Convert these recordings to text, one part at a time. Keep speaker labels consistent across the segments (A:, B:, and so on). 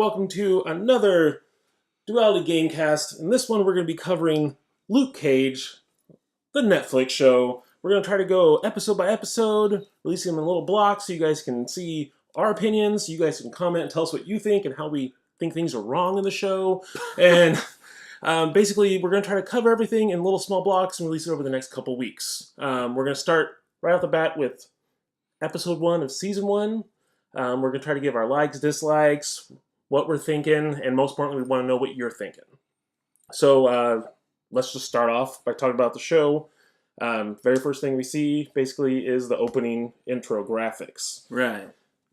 A: welcome to another Duality Gamecast. In this one, we're going to be covering Luke Cage, the Netflix show. We're going to try to go episode by episode, releasing them in little blocks so you guys can see our opinions. You guys can comment and tell us what you think and how we think things are wrong in the show. And basically, we're going to try to cover everything in little small blocks and release it over the next couple weeks. We're going to start right off the bat with episode 1 of season 1. We're going to try to give our likes, dislikes, what we're thinking, and most importantly, we want to know what you're thinking. So let's just start off by talking about the show. Very first thing we see, basically, is the opening intro graphics.
B: Right.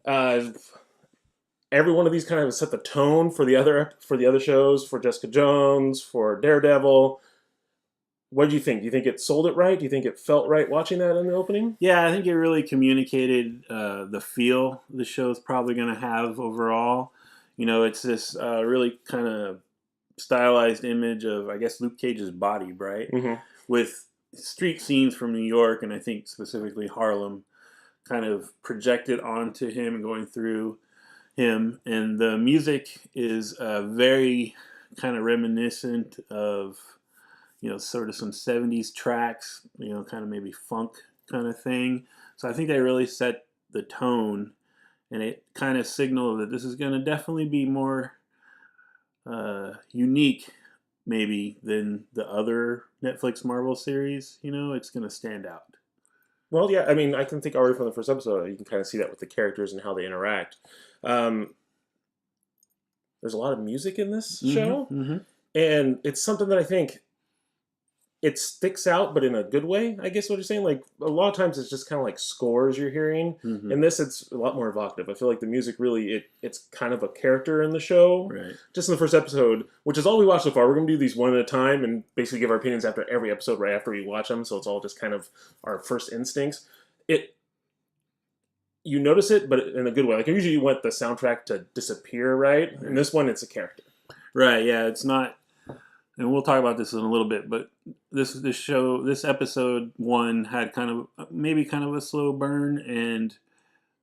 A: Every one of these kind of set the tone for the other shows, for Jessica Jones, for Daredevil. What do you think? Do you think it sold it right? Do you think it felt right watching that in the opening?
B: Yeah, I think it really communicated the feel the show's probably going to have overall. You know, it's this really kind of stylized image of, I guess, Luke Cage's body, right?
A: Mm-hmm.
B: With street scenes from New York, and I think specifically Harlem, kind of projected onto him and going through him. And the music is very kind of reminiscent of, you know, sort of some 70s tracks, you know, kind of maybe funk kind of thing. So I think they really set the tone, and it kind of signaled that this is going to definitely be more unique, maybe, than the other Netflix Marvel series. You know, it's going to stand out.
A: Well, yeah, I mean, I can think already from the first episode, you can kind of see that with the characters and how they interact. There's a lot of music in this show, and it's something that I think it sticks out, but in a good way, I guess what you're saying. Like, a lot of times it's just kind of like scores you're hearing. In this, it's a lot more evocative. I feel like the music really, it's kind of a character in the show.
B: Right.
A: Just in the first episode, which is all we watched so far. We're going to do these one at a time and basically give our opinions after every episode right after we watch them, so it's all just kind of our first instincts. You notice it, but in a good way. Like, usually you want the soundtrack to disappear, right? In this one, it's a character.
B: Right, yeah, it's not... And we'll talk about this in a little bit, but this episode 1 had kind of a slow burn, and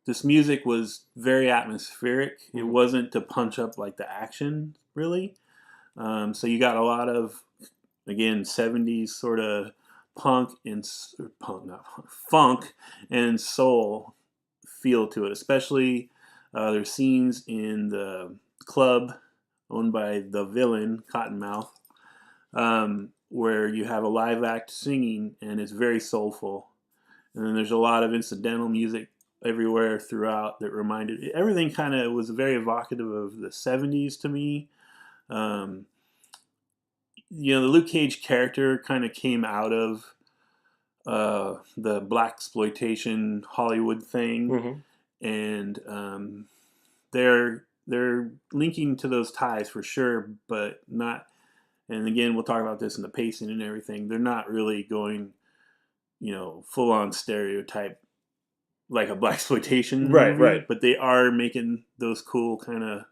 B: this music was very atmospheric. It wasn't to punch up like the action, really. So you got a lot of, again, 70s sort of funk and soul feel to it. Especially there's scenes in the club owned by the villain, Cottonmouth, where you have a live act singing, and it's very soulful. And then there's a lot of incidental music everywhere throughout that reminded... Everything kind of was very evocative of the 70s to me. You know, the Luke Cage character kind of came out of the blaxploitation Hollywood thing. And they're linking to those ties for sure, but not... And again, we'll talk about this in the pacing and everything. They're not really going, you know, full on stereotype like a blaxploitation movie,
A: Right.
B: But they are making those cool kind of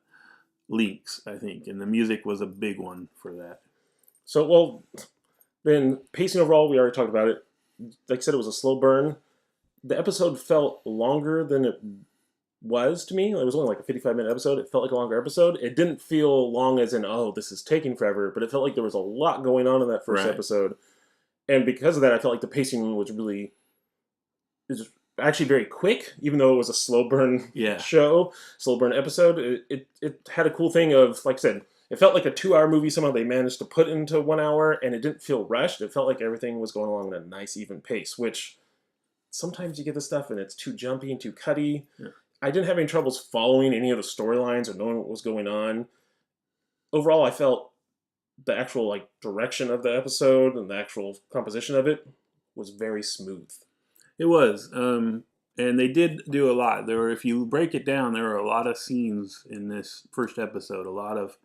B: links, I think, and the music was a big one for that.
A: So, well, then pacing overall, we already talked about it. Like I said, it was a slow burn. The episode felt longer than it was to me. It was only like a 55-minute episode. It felt like a longer episode. It didn't feel long as in, oh, this is taking forever, but it felt like there was a lot going on in that first episode. And because of that, I felt like the pacing was actually very quick, even though it was a slow burn show, slow burn episode. It had a cool thing of, like I said, it felt like a 2-hour movie somehow they managed to put into 1 hour, and it didn't feel rushed. It felt like everything was going along at a nice, even pace, which sometimes you get this stuff and it's too jumpy and too cutty. Yeah. I didn't have any troubles following any of the storylines or knowing what was going on. Overall, I felt the actual direction of the episode and the actual composition of it was very smooth.
B: It was. And they did do a lot. If you break it down, there were a lot of scenes in this first episode, a lot of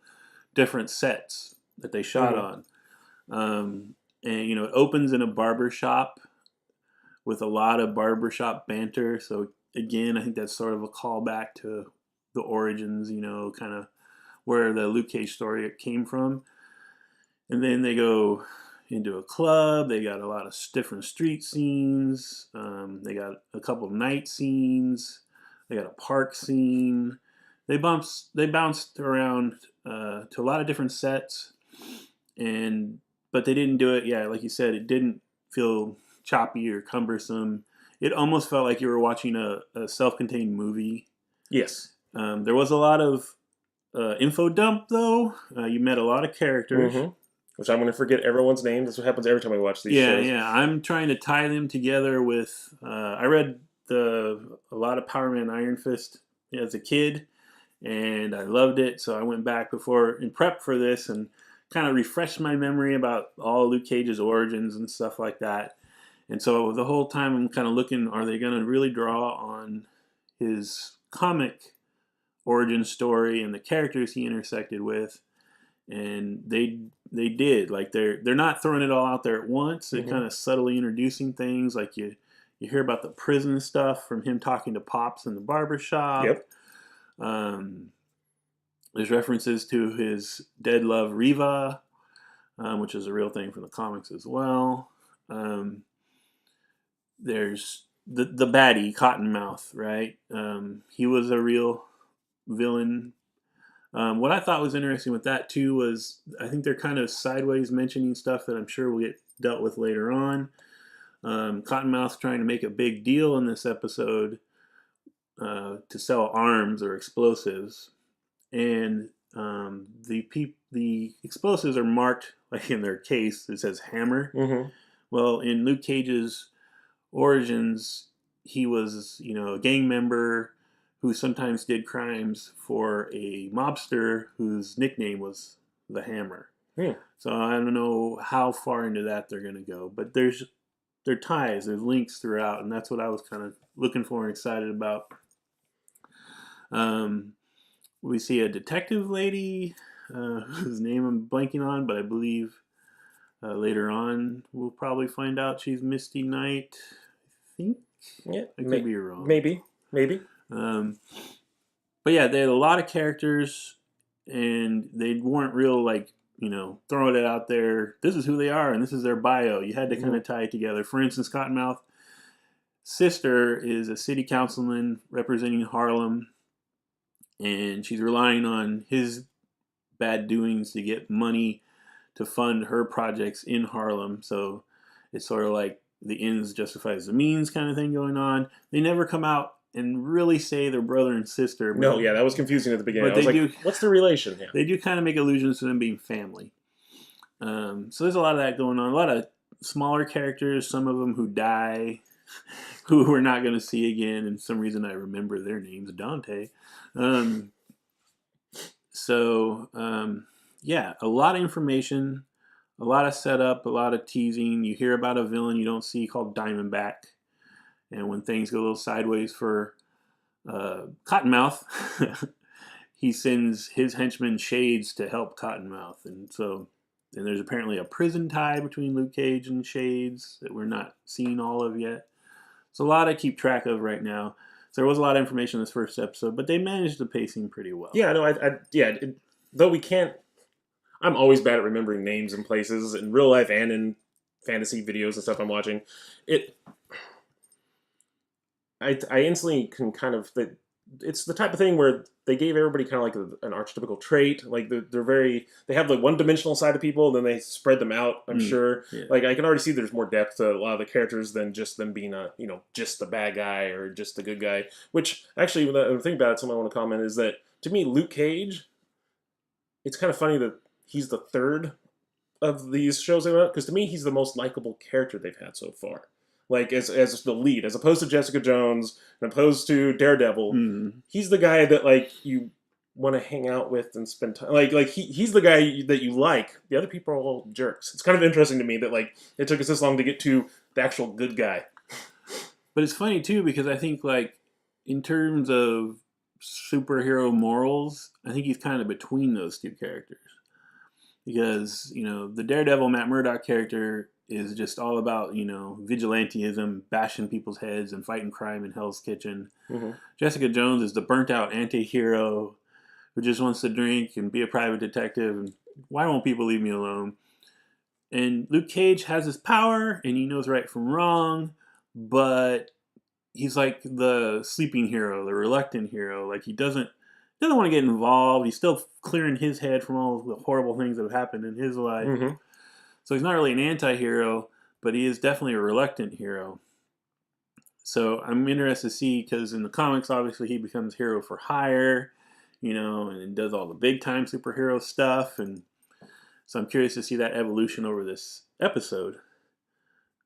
B: different sets that they shot on. And, you know, it opens in a barber shop with a lot of barbershop banter. So, again, I think that's sort of a callback to the origins, you know, kind of where the Luke Cage story came from. And then they go into a club. They got a lot of different street scenes. They got a couple of night scenes. They got a park scene. they bounced around to a lot of different sets, but they didn't do it. Yeah, like you said, it didn't feel choppy or cumbersome. It almost felt like you were watching a self-contained movie.
A: Yes.
B: There was a lot of info dump, though. You met a lot of characters.
A: Mm-hmm. Which I'm going to forget everyone's name. That's what happens every time I watch these
B: Yeah,
A: shows.
B: yeah. I'm trying to tie them together with. I read a lot of Power Man Iron Fist as a kid, and I loved it. So I went back before in prep for this and kind of refreshed my memory about all Luke Cage's origins and stuff like that. And so the whole time I'm kind of looking, are they going to really draw on his comic origin story and the characters he intersected with? And they did. Like they're not throwing it all out there at once. They're kind of subtly introducing things. Like you hear about the prison stuff from him talking to Pops in the barbershop.
A: Yep.
B: There's references to his dead love Riva, which is a real thing from the comics as well. There's the baddie Cottonmouth, right? He was a real villain. What I thought was interesting with that too was I think they're kind of sideways mentioning stuff that I'm sure will get dealt with later on. Cottonmouth's trying to make a big deal in this episode to sell arms or explosives, and the explosives are marked, like in their case it says hammer.
A: Mm-hmm.
B: Well, in Luke Cage's origins, he was a gang member who sometimes did crimes for a mobster whose nickname was the Hammer. So I don't know how far into that they're going to go, but there are ties, there's links throughout, and that's what I was kind of looking for and excited about. We see a detective lady whose name I'm blanking on, but I believe later on we'll probably find out she's Misty Knight. I think.
A: Yeah,
B: I could be wrong.
A: Maybe.
B: But yeah, they had a lot of characters, and they weren't real throwing it out there. This is who they are, and this is their bio. You had to kind of tie it together. For instance, Cottonmouth's sister is a city councilman representing Harlem, and she's relying on his bad doings to get money to fund her projects in Harlem. So it's sort of like the ends justifies the means kind of thing going on. They never come out and really say they're brother and sister.
A: No, yeah, that was confusing at the beginning.
B: But
A: I was like, what's the relation here?
B: They do kind of make allusions to them being family. So there's a lot of that going on. A lot of smaller characters, some of them who die, who we're not going to see again. And some reason I remember their names, Dante. Yeah, a lot of information, a lot of setup, a lot of teasing. You hear about a villain you don't see called Diamondback. And when things go a little sideways for Cottonmouth, he sends his henchman Shades to help Cottonmouth. And there's apparently a prison tie between Luke Cage and Shades that we're not seeing all of yet. It's a lot to keep track of right now. So there was a lot of information in this first episode, but they managed the pacing pretty well.
A: Yeah, no, though we can't, I'm always bad at remembering names and places in real life and in fantasy videos and stuff I'm watching. I instantly can kind of, it's the type of thing where they gave everybody kind of like an archetypical trait. Like they have the one-dimensional side of people, then they spread them out, I'm sure. Yeah. Like I can already see there's more depth to a lot of the characters than just them being just the bad guy or just the good guy. Which actually, when I think about it, something I want to comment is that to me, Luke Cage, it's kind of funny that he's the third of these shows they've had, because to me, he's the most likable character they've had so far. Like as the lead, as opposed to Jessica Jones, and opposed to Daredevil, he's the guy that you want to hang out with and spend time. He's the guy that you like. The other people are all jerks. It's kind of interesting to me that it took us this long to get to the actual good guy.
B: But it's funny too because I think in terms of superhero morals, I think he's kind of between those two characters. Because the Daredevil Matt Murdock character is just all about, vigilantism, bashing people's heads and fighting crime in Hell's Kitchen. Mm-hmm. Jessica Jones is the burnt-out anti-hero who just wants to drink and be a private detective. And why won't people leave me alone? And Luke Cage has his power, and he knows right from wrong, but he's like the sleeping hero, the reluctant hero. He doesn't doesn't want to get involved. He's still clearing his head from all the horrible things that have happened in his life.
A: Mm-hmm.
B: So he's not really an anti-hero, but he is definitely a reluctant hero. So I'm interested to see, because in the comics, obviously, he becomes hero for hire, and does all the big-time superhero stuff. And so I'm curious to see that evolution over this episode.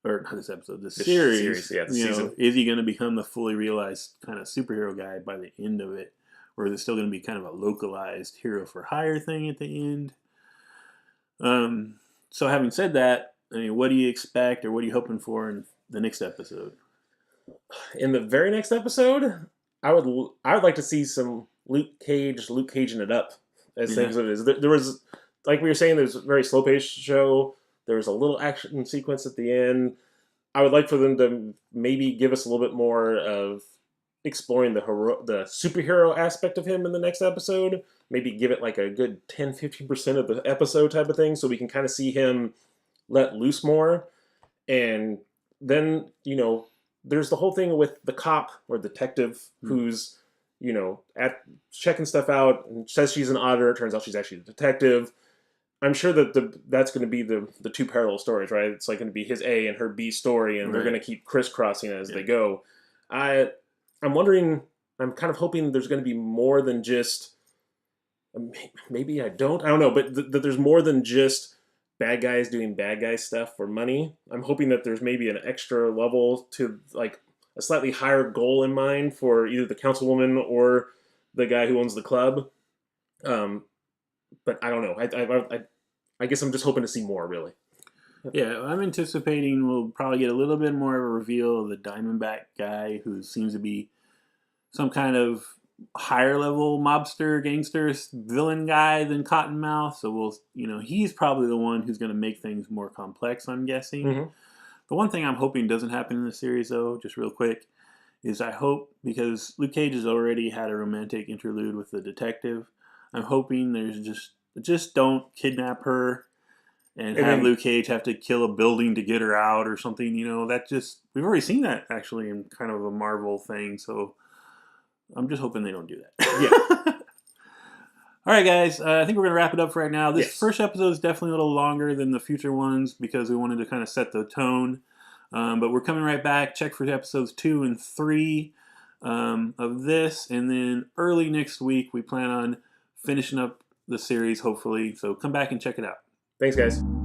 B: Or not this episode, this series.
A: Yeah, the season.
B: Is he going to become the fully realized kind of superhero guy by the end of it? Or is it still going to be kind of a localized hero for hire thing at the end? So having said that, what do you expect, or what are you hoping for in the next episode?
A: In the very next episode, I would like to see some Luke Caging it up, as things it is. There was, like we were saying, there's a very slow-paced show. There was a little action sequence at the end. I would like for them to maybe give us a little bit more of exploring the superhero aspect of him in the next episode. Maybe give it like a good 10-15% of the episode type of thing, so we can kind of see him let loose more. And then, there's the whole thing with the cop or detective who's, at checking stuff out and says she's an auditor. It turns out she's actually a detective. I'm sure that that's going to be the two parallel stories, right? It's like going to be his A and her B story, and they're going to keep crisscrossing as they go. I'm wondering, I'm kind of hoping there's going to be more than just, maybe I don't know, but that there's more than just bad guys doing bad guy stuff for money. I'm hoping that there's maybe an extra level to, like, a slightly higher goal in mind for either the councilwoman or the guy who owns the club. But I don't know. I guess I'm just hoping to see more, really.
B: Yeah, I'm anticipating we'll probably get a little bit more of a reveal of the Diamondback guy, who seems to be some kind of higher level mobster, gangster, villain guy than Cottonmouth. So he's probably the one who's going to make things more complex, I'm guessing.
A: Mm-hmm.
B: The one thing I'm hoping doesn't happen in the series, though, just real quick, is I hope, because Luke Cage has already had a romantic interlude with the detective, I'm hoping there's just don't kidnap her and have Luke Cage have to kill a building to get her out or something. We've already seen that actually in kind of a Marvel thing. So I'm just hoping they don't do that.
A: Yeah.
B: All right, guys. I think we're going to wrap it up for right now. This first episode is definitely a little longer than the future ones because we wanted to kind of set the tone. But we're coming right back. Check for episodes 2 and 3 of this. And then early next week, we plan on finishing up the series, hopefully. So come back and check it out.
A: Thanks, guys.